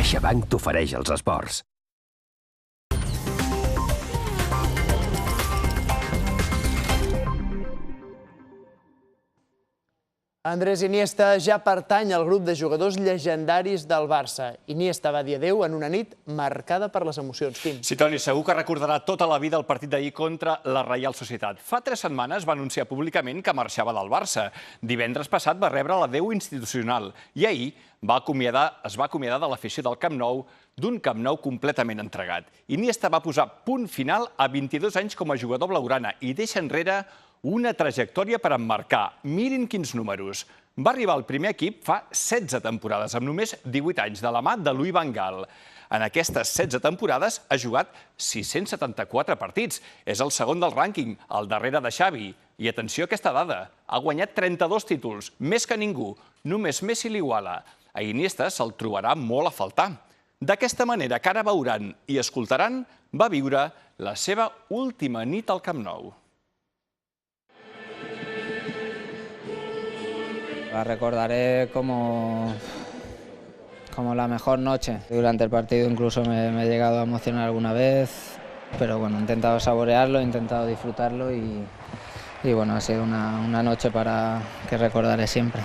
CaixaBank t'ofereix els esports. Andrés Iniesta ja pertany al grup de jugadors llegendaris del Barça. Iniesta va dir adéu en una nit marcada per les emocions. Quim. Sí, Toni, segur que recordarà tota la vida el partit d'ahir contra la Reial Societat. Fa 3 setmanes va anunciar públicament que marxava del Barça. Divendres passat va rebre l'adéu institucional i ahir es va acomiadar de l'afició del Camp Nou, d'un Camp Nou completament entregat. Iniesta va posar punt final a 22 anys com a jugador blaugrana i deixa enrere una trajectòria per emmarcar. Mirin quins números. Va arribar al primer equip fa 16 temporades, amb només 18 anys, de la mà de Louis van Gaal. En aquestes 16 temporades ha jugat 674 partits. És el segon del rànquing, al darrere de Xavi. I atenció a aquesta dada. Ha guanyat 32 títols, més que ningú. Només Messi l'iguala. A Iniesta se'l trobarà molt a faltar. D'aquesta manera que ara veuran i escoltaran, va viure la seva última nit al Camp Nou. La recordaré como la mejor noche. Durante el partido incluso me he llegado a emocionar alguna vez, pero bueno, he intentado saborearlo, he intentado disfrutarlo y bueno, ha sido una noche que recordaré siempre.